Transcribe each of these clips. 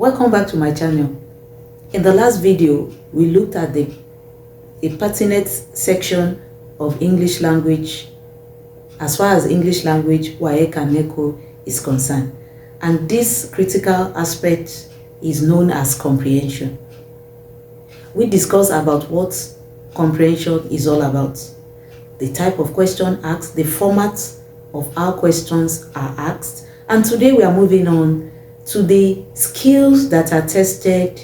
Welcome back to my channel. In the last video, we looked at a pertinent section of English language as far as English language, WAEC and NECO is concerned. And this critical aspect is known as comprehension. We discussed about what comprehension is all about, the type of question asked, the format of how questions are asked, and today we are moving on to the skills that are tested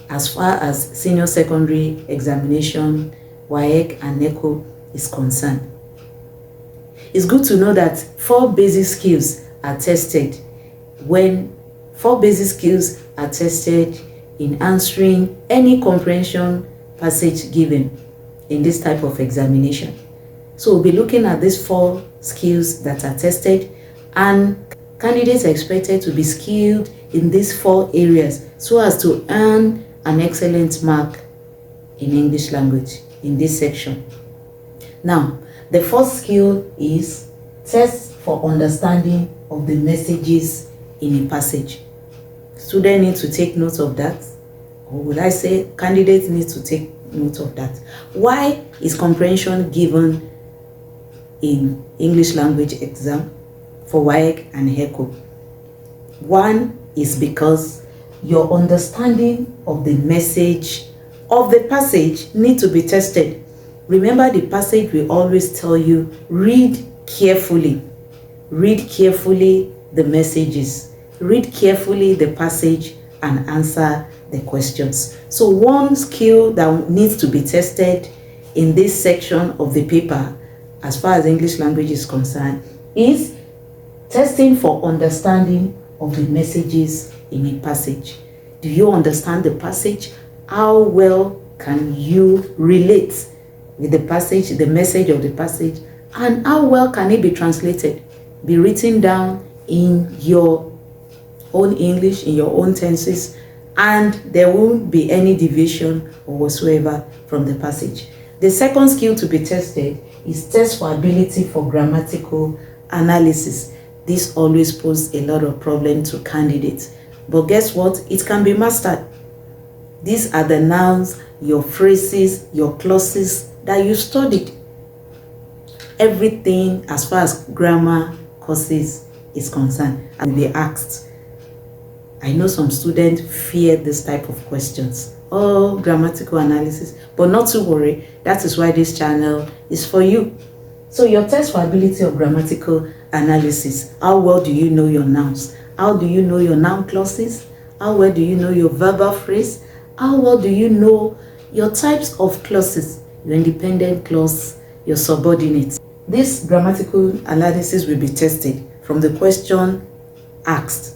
as far as senior secondary examination, WAEC and NECO is concerned. It's good to know that 4 basic skills are tested in answering any comprehension passage given in this type of examination. So we'll be looking at these 4 skills that are tested, and candidates are expected to be skilled in these 4 areas so as to earn an excellent mark in English language in this section. Now, the first skill is test for understanding of the messages in a passage. Students need to take note of that, or will I say candidates need to take note of that. Why is comprehension given in English language exam for WAEC and NECO? One is because your understanding of the message of the passage need to be tested. Remember, the passage will always tell you, read carefully the messages, read carefully the passage and answer the questions. So one skill that needs to be tested in this section of the paper as far as English language is concerned is testing for understanding of the messages in a passage. Do you understand the passage? How well can you relate with the passage, the message of the passage, and how well can it be translated, be written down in your own English, in your own tenses, and there won't be any deviation or whatsoever from the passage. The second skill to be tested is test for ability for grammatical analysis. This always poses a lot of problem to candidates, but guess what? It can be mastered. These are the nouns, your phrases, your clauses that you studied. Everything as far as grammar courses is concerned and be asked. I know some students fear this type of questions. Oh, grammatical analysis, but not to worry. That is why this channel is for you. So your test for ability of grammatical analysis. How well do you know your nouns? How do you know your noun clauses? How well do you know your verbal phrase? How well do you know your types of clauses, your independent clause, your subordinates? This grammatical analysis will be tested from the question asked,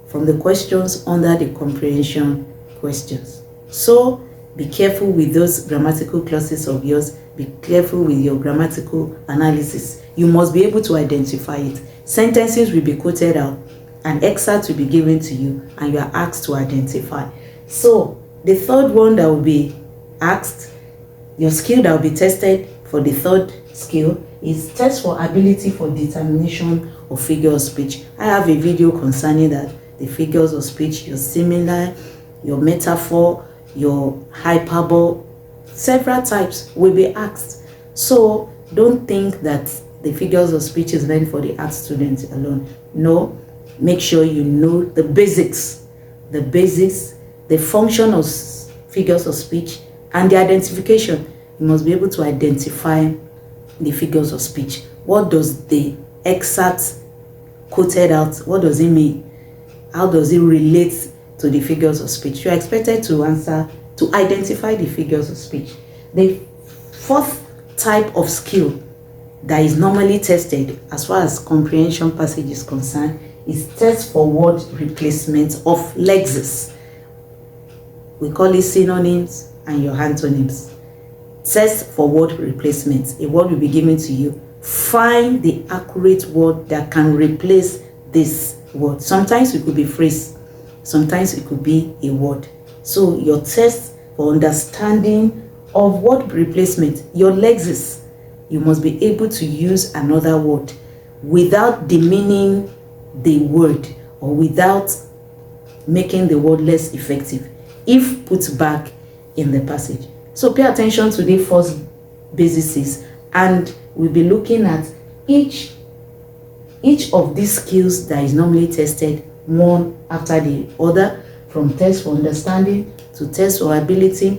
from the questions under the comprehension questions. So be careful with those grammatical clauses of yours. Be careful with your grammatical analysis. You must be able to identify it. Sentences will be quoted out, an excerpt will be given to you, and you are asked to identify. So the third one that will be asked, your skill that will be tested for the third skill is test for ability for determination of figure of speech. I have a video concerning that, the figures of speech, your similar, your metaphor, your hyperbole, several types will be asked. So don't think that the figures of speech is meant for the art students alone. No, make sure you know the basics, the function of figures of speech and the identification. You must be able to identify the figures of speech. What does the excerpt quoted out, what does it mean? How does it relate to the figures of speech? You are expected to answer, to identify the figures of speech. The fourth type of skill that is normally tested as far as comprehension passage is concerned is test for word replacement of lexemes. We call it synonyms and your antonyms. Test for word replacement. A word will be given to you. Find the accurate word that can replace this word. Sometimes it could be phrase, sometimes it could be a word. So your test for understanding of word replacement, your lexemes, you must be able to use another word without demeaning the word or without making the word less effective if put back in the passage. So pay attention to the first bases, and we'll be looking at each of these skills that is normally tested one after the other, from test for understanding to test for abilities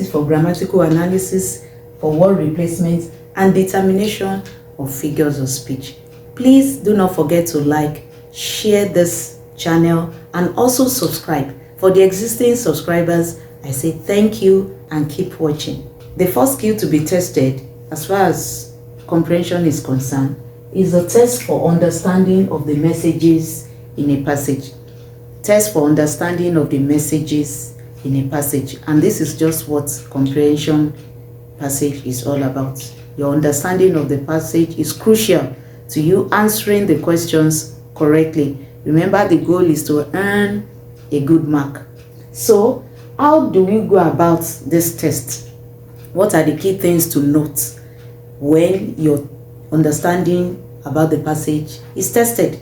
for grammatical analysis, for word replacement, and determination of figures of speech. Please do not forget to like, share this channel, and also subscribe. For the existing subscribers, I say thank you and keep watching. The first skill to be tested, as far as comprehension is concerned, is a test for understanding of the messages in a passage. Test for understanding of the messages in a passage. And this is just what comprehension passage is all about. Your understanding of the passage is crucial to you answering the questions correctly. Remember, the goal is to earn a good mark. So, how do we go about this test? What are the key things to note when your understanding about the passage is tested?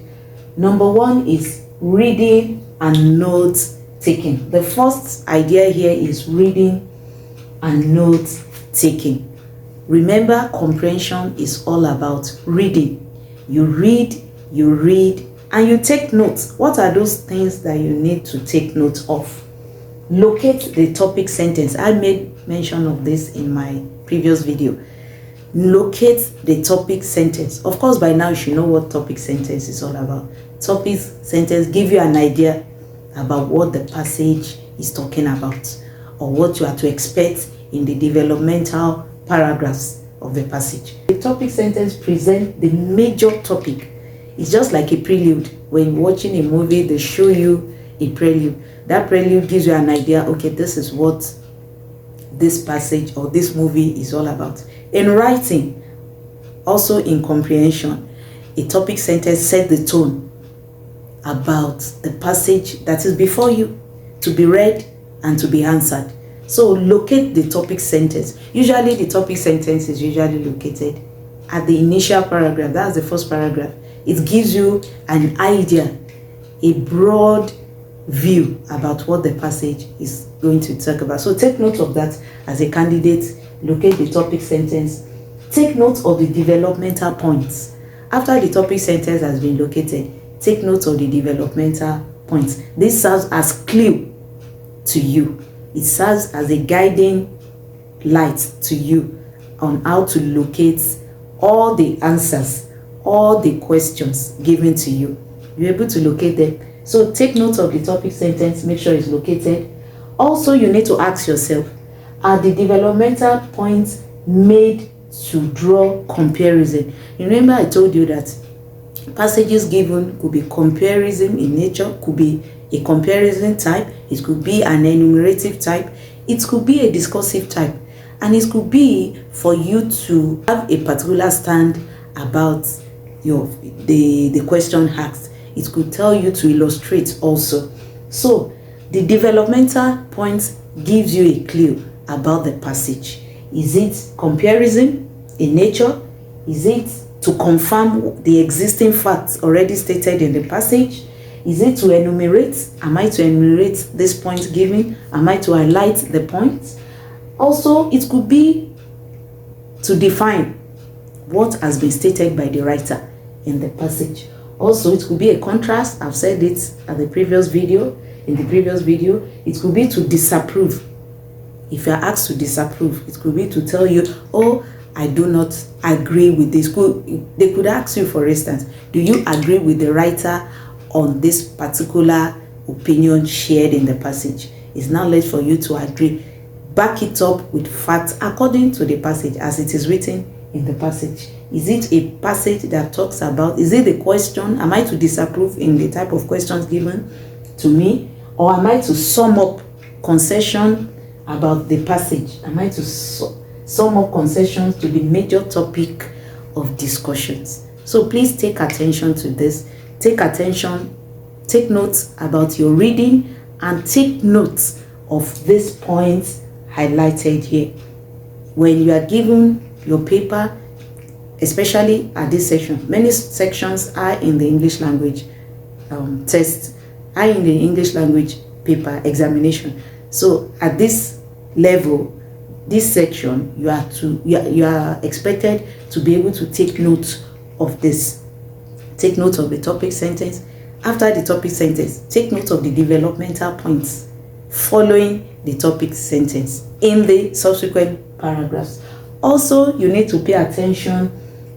Number one is reading and note taking. The first idea here is reading and note taking. Remember, comprehension is all about reading. You read, and you take notes. What are those things that you need to take note of? Locate the topic sentence. I made mention of this in my previous video. Locate the topic sentence. Of course, by now you should know what topic sentence is all about. Topic sentence give you an idea about what the passage is talking about, or what you are to expect in the developmental paragraphs of the passage. The topic sentence presents the major topic. It's just like a prelude. When watching a movie, they show you a prelude. That prelude gives you an idea, okay, this is what this passage or this movie is all about. In writing, also in comprehension, a topic sentence sets the tone about the passage that is before you, to be read and to be answered. So locate the topic sentence. Usually the topic sentence is usually located at the initial paragraph. That's the first paragraph. It gives you an idea, a broad view about what the passage is going to talk about. So take note of that as a candidate. Locate the topic sentence. Take note of the developmental points. After the topic sentence has been located, take note of the developmental points. This serves as clue to you. It serves as a guiding light to you on how to locate all the answers, all the questions given to you. You're able to locate them. So take note of the topic sentence, make sure it's located. Also, you need to ask yourself, are the developmental points made to draw comparison? You remember I told you that passages given could be comparison in nature, could be a comparison type, it could be an enumerative type, it could be a discursive type, and it could be for you to have a particular stand about the question asked. It could tell you to illustrate also. So the developmental point gives you a clue about the passage. Is it comparison in nature? Is it to confirm the existing facts already stated in the passage? Is it to enumerate? Am I to enumerate this point given? Am I to highlight the points? Also, it could be to define what has been stated by the writer in the passage. Also, it could be a contrast. I've said it at the previous video. In the previous video, it could be to disapprove. If you are asked to disapprove, it could be to tell you, oh, I do not agree with this. They could ask you, for instance, do you agree with the writer on this particular opinion shared in the passage? It's now left for you to agree. Back it up with facts according to the passage as it is written in the passage. Is it a passage that talks about, is it the question, am I to disapprove in the type of questions given to me? Or am I to sum up concession about the passage? Am I to sum up concessions to the major topic of discussions? So please take attention to this. Take notes about your reading, and take notes of these points highlighted here. When you are given your paper, especially at this section, many sections are in the English language test high in the English language paper examination. So at this level, this section, you are expected to be able to take note of this. Take note of the topic sentence. After the topic sentence, take note of the developmental points following the topic sentence in the subsequent paragraphs. Also, you need to pay attention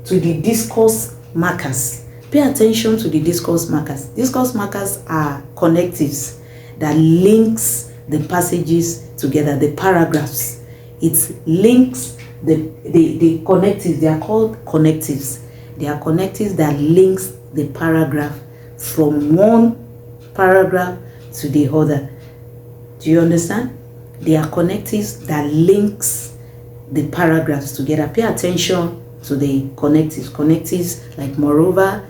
to the discourse markers. Pay attention to the discourse markers. Discourse markers are connectives that links the passages together, the paragraphs. It links the connectives. They are called connectives. They are connectives that links the paragraph from one paragraph to the other. Do you understand? They are connectives that links the paragraphs together. Pay attention to the connectives. Connectives like moreover,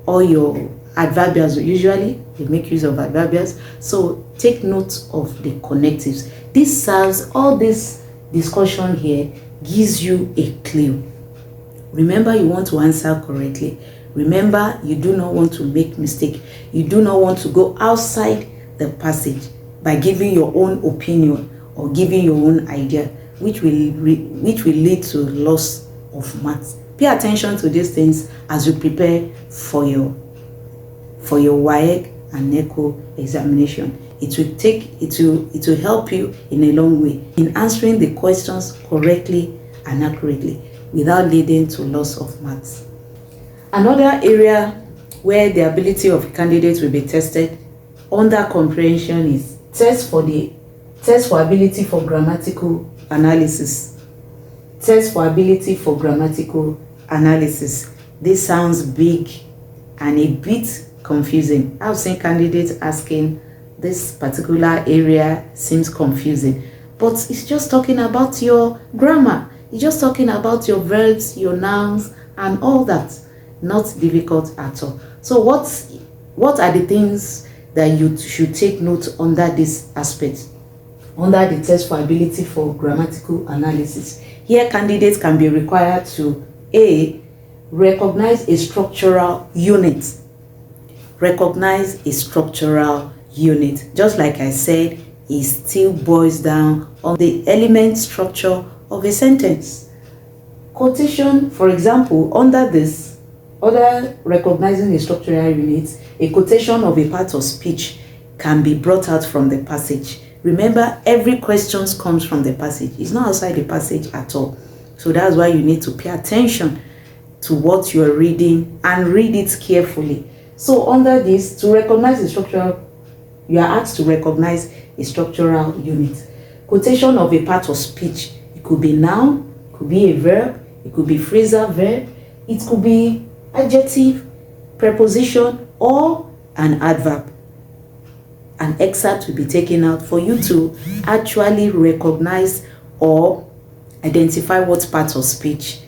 all your adverbials, usually they make use of adverbials. So take note of the connectives. This serves, all this discussion here gives you a clue. Remember, you want to answer correctly. Remember, you do not want to make mistake. You do not want to go outside the passage by giving your own opinion or giving your own idea, which will lead to loss of marks. Pay attention to these things as you prepare for your WAEC and NECO examination. It will help you in a long way in answering the questions correctly and accurately without leading to loss of marks. Another area where the ability of candidates will be tested under comprehension is test for ability for grammatical analysis. Test for ability for grammatical analysis. This sounds big and a bit confusing. I've seen candidates asking, this particular area seems confusing, but it's just talking about your grammar. It's just talking about your verbs, your nouns, and all that. Not difficult at all. So what are the things that you should take note under this aspect, under the test for ability for grammatical analysis? Here, candidates can be required to A, recognize a structural unit. Recognize a structural unit. Just like I said, it still boils down on the element structure of a sentence. Quotation, for example, under recognizing a structural unit, a quotation of a part of speech can be brought out from the passage. Remember, every question comes from the passage. It's not outside the passage at all. So that's why you need to pay attention to what you are reading and read it carefully. So under this, to recognize the structural, you are asked to recognize a structural unit. Quotation of a part of speech. It could be noun, it could be a verb, it could be phrasal verb, it could be adjective, preposition, or an adverb. An excerpt will be taken out for you to actually recognize or identify what part of speech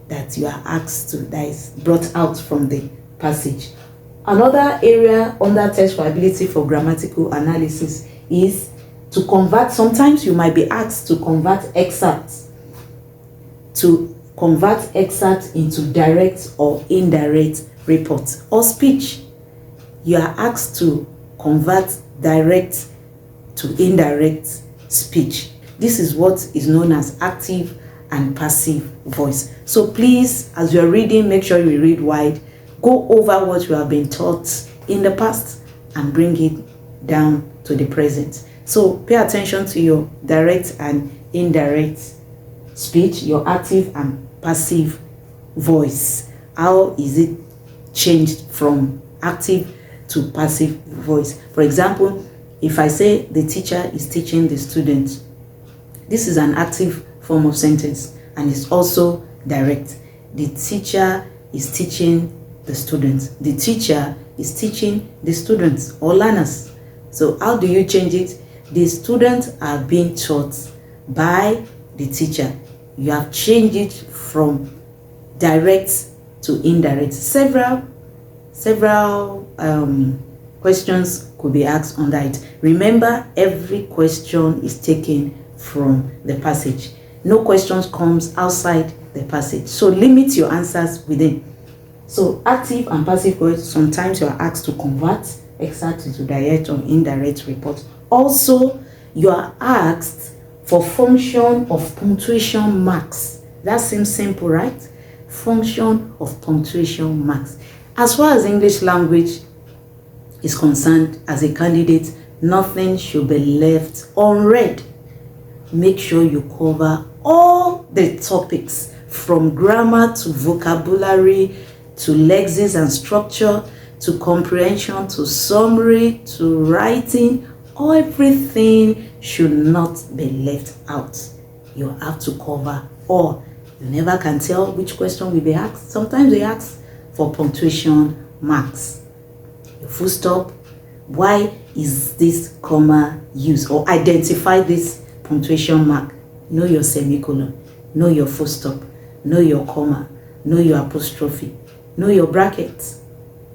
that you are asked to, that is brought out from the passage. Another area under test for ability for grammatical analysis is to convert. Sometimes you might be asked to convert excerpts into direct or indirect reports or speech. You are asked to convert direct to indirect speech. This is what is known as active and passive voice. So please, as you are reading, make sure you read wide. Go over what you have been taught in the past and bring it down to the present. So pay attention to your direct and indirect speech, your active and passive voice. How is it changed from active to passive voice? For example, if I say the teacher is teaching the student, this is an active form of sentence and it's also direct. The teacher is teaching the students. The teacher is teaching the students or learners. So how do you change it? The students are being taught by the teacher. You have changed it from direct to indirect. Several questions could be asked under it. Remember, every question is taken from the passage. No questions comes outside the passage. So limit your answers within. So active and passive voice, sometimes you are asked to convert exact to direct or indirect report. Also, you are asked for function of punctuation marks. That seems simple, right? Function of punctuation marks. As far as English language is concerned, as a candidate, nothing should be left unread. Make sure you cover all the topics from grammar to vocabulary to lexis and structure to comprehension to summary to writing. Everything should not be left out. You have to cover all. You never can tell which question will be asked. Sometimes they ask for punctuation marks. Your full stop. Why is this comma used? Or identify this punctuation mark. Know your semicolon. Know your full stop. Know your comma. Know your apostrophe. Know your brackets.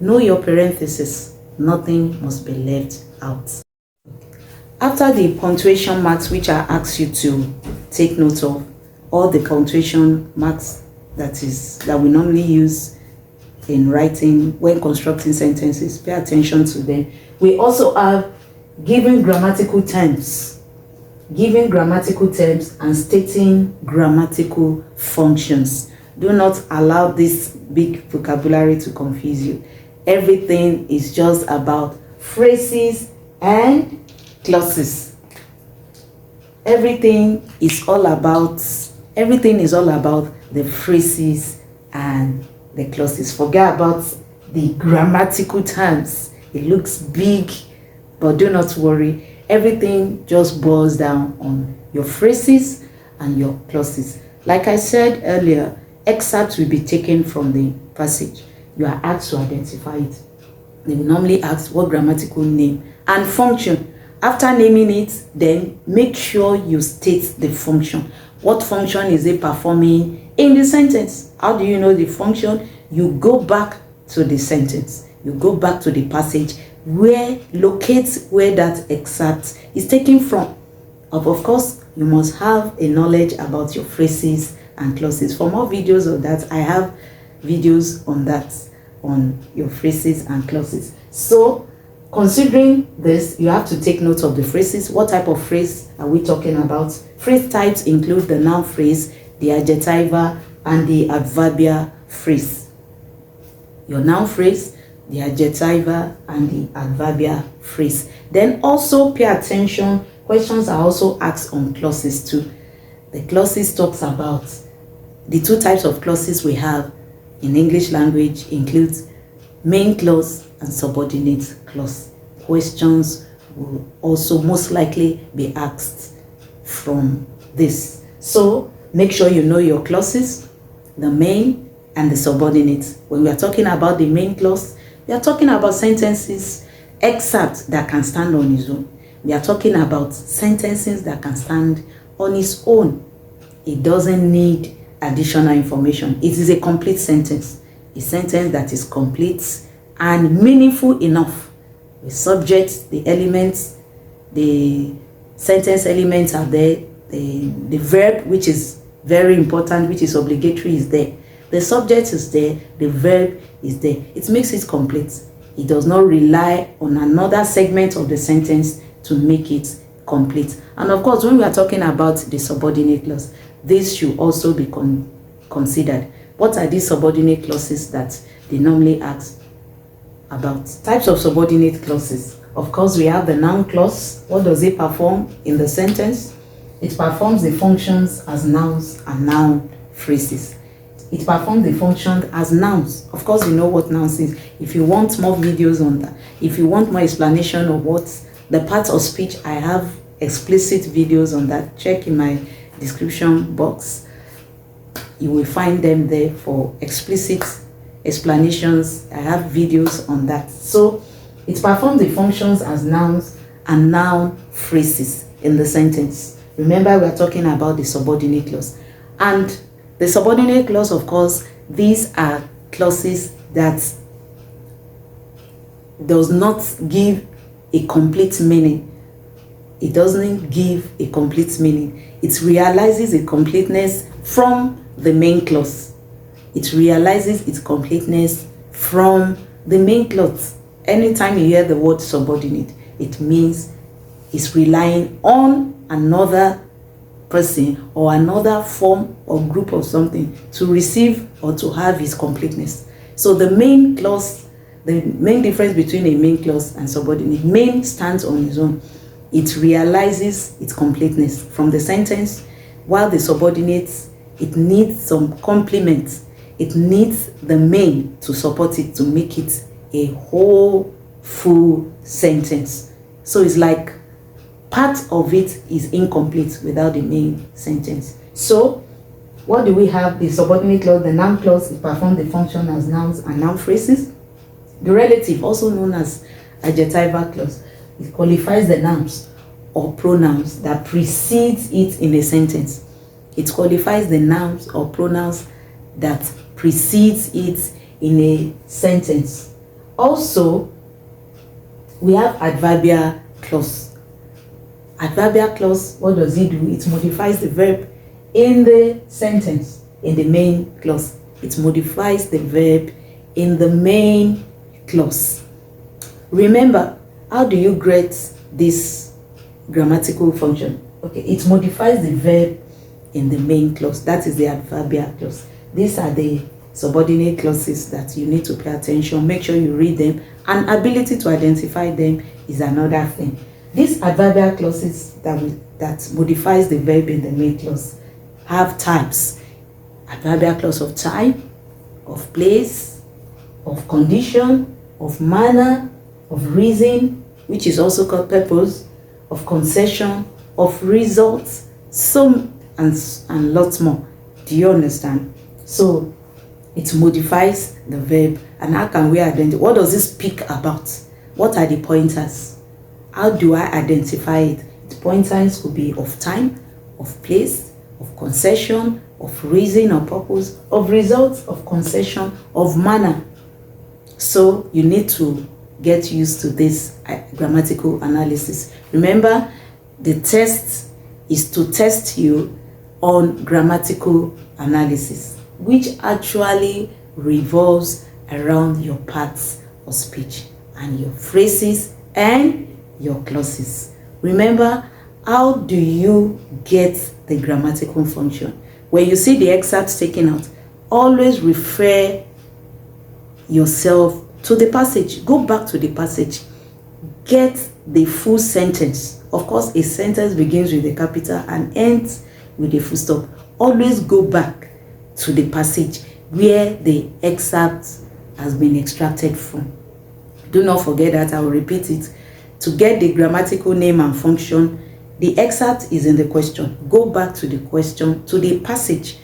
Know your parentheses. Nothing must be left out. After the punctuation marks, which I ask you to take note of, all the punctuation marks that we normally use in writing when constructing sentences, pay attention to them. We also have giving grammatical terms and stating grammatical functions. Do not allow this big vocabulary to confuse you. Everything is just about phrases and clauses. Everything is all about the phrases and the clauses. Forget about the grammatical terms. It looks big, but do not worry. Everything just boils down on your phrases and your clauses. Like I said earlier, excerpts will be taken from the passage. You are asked to identify it. They will normally ask what grammatical name and function. After naming it, then make sure you state the function. What function is it performing in the sentence? How do you know the function? You go back to the sentence. You go back to the passage locate where that excerpt is taken from. Of course, you must have a knowledge about your phrases and clauses. For more videos of that, I have videos on that, on your phrases and clauses. So, considering this, you have to take note of the phrases. What type of phrase are we talking about? Phrase types include the noun phrase, the adjectiva, and the adverbial phrase. Your noun phrase, the adjectiva, and the adverbial phrase. Then also pay attention. Questions are also asked on clauses too. The clauses talks about the two types of clauses we have in English language includes main clause and subordinate clause. Questions will also most likely be asked from this. So make sure you know your clauses, the main and the subordinate. When we are talking about the main clause, we are talking about sentences, excerpts that can stand on its own. We are talking about sentences that can stand on its own. It doesn't need additional information. It is a complete sentence. A sentence that is complete and meaningful enough. The subject, the elements, the sentence elements are there. The verb, which is very important, which is obligatory, is there. The subject is there. The verb is there. It makes it complete. It does not rely on another segment of the sentence to make it complete. And of course, when we are talking about the subordinate clause, this should also be considered. What are these subordinate clauses that they normally ask about? Types of subordinate clauses. Of course, we have the noun clause. What does it perform in the sentence? It performs the functions as nouns and noun phrases. It performs the function as nouns. Of course, you know what nouns is. If you want more videos on that, if you want more explanation of what the parts of speech, I have explicit videos on that. Check in my description box. You will find them there for explicit explanations. I have videos on that. So it performs the functions as nouns and noun phrases in the sentence. Remember, we are talking about the subordinate clause. And the subordinate clause, of course, these are clauses that does not give a complete meaning. It doesn't give a complete meaning. It realizes a completeness from the main clause. It realizes its completeness from the main clause. anytime you hear the word subordinate, it means it's relying on another person or another form or group of something to receive or to have its completeness. So the main clause, the main difference between a main clause and subordinate, main stands on its own. It realizes its completeness from the sentence, while the subordinate, it needs some complement. It needs the main to support it, to make it a whole full sentence. So it's like part of it is incomplete without the main sentence. So what do we have? The subordinate clause, the noun clause, it performs the function as nouns and noun phrases. The relative, also known as adjectival clause, it qualifies the nouns or pronouns that precedes it in a sentence. It qualifies the nouns or pronouns that precedes it in a sentence. Also, we have adverbial clause. Adverbial clause, what does it do? It modifies the verb in the sentence, in the main clause. It modifies the verb in the main clause. Remember, how do you grade this grammatical function? Okay, it modifies the verb in the main clause. That is the adverbial clause. These are the subordinate clauses that you need to pay attention. Make sure you read them, and ability to identify them is another thing. These adverbial clauses that modifies the verb in the main clause have types. Adverbial clause of time, of place, of condition, of manner, of reason, which is also called purpose, of concession, of results, some and lots more. Do you understand? So it modifies the verb. And how can we identify? What does it speak about? What are the pointers? How do I identify it? The pointers could be of time, of place, of concession, of reason or purpose, of results, of concession, of manner. So you need to get used to this grammatical analysis. Remember, the test is to test you on grammatical analysis, which actually revolves around your parts of speech and your phrases and your clauses. Remember, how do you get the grammatical function? When you see the excerpt taken out, always refer yourself to the passage. Go back to the passage. Get the full sentence. Of course, a sentence begins with a capital and ends with a full stop. Always go back to the passage where the excerpt has been extracted from. Do not forget that. I will repeat it. To get the grammatical name and function, the excerpt is in the question. Go back to the question, to the passage,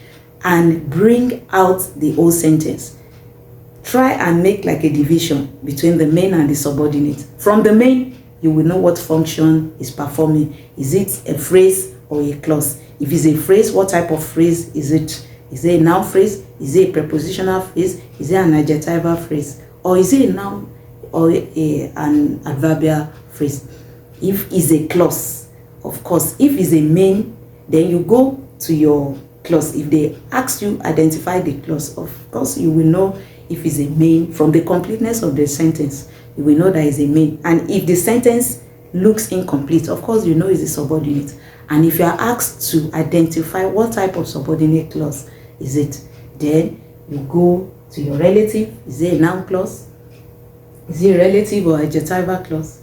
and bring out the whole sentence. Try and make like a division between the main and the subordinate. From the main, you will know what function is performing. Is it a phrase or a clause? If it's a phrase, what type of phrase is it? Is it a noun phrase? Is it a prepositional phrase? Is it an adjectival phrase? Or is it a noun or an adverbial phrase? If it's a clause, of course, if it's a main, then you go to your clause. If they ask you identify the clause, of course you will know if it's a main. From the completeness of the sentence, you will know that it's a main. And if the sentence looks incomplete, of course you know it's a subordinate. And if you are asked to identify what type of subordinate clause is it, then you go to your relative. Is it a noun clause? Is it a relative or adjectival clause?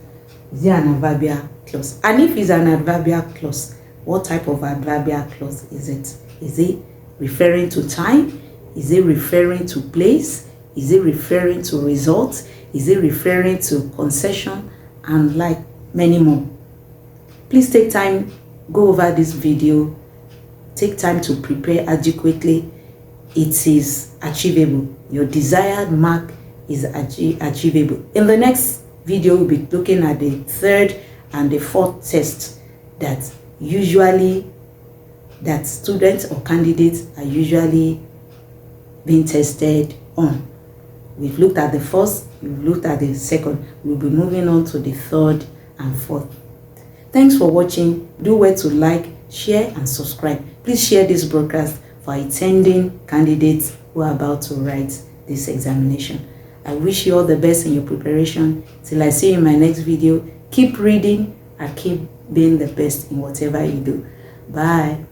Is it an adverbial clause? And if it's an adverbial clause, what type of adverbial clause is it? Is it referring to time? Is it referring to place? Is it referring to results? Is it referring to concession? And like many more. Please take time, go over this video, take time to prepare adequately. It is achievable. Your desired mark is achievable. In the next video, we'll be looking at the third and the fourth test that students or candidates are usually being tested on. We've looked at the first, we've looked at the second. We'll be moving on to the third and fourth. Thanks for watching. Do well to like, share, and subscribe. Please share this broadcast for attending candidates who are about to write this examination. I wish you all the best in your preparation. Till I see you in my next video, keep reading and keep being the best in whatever you do. Bye.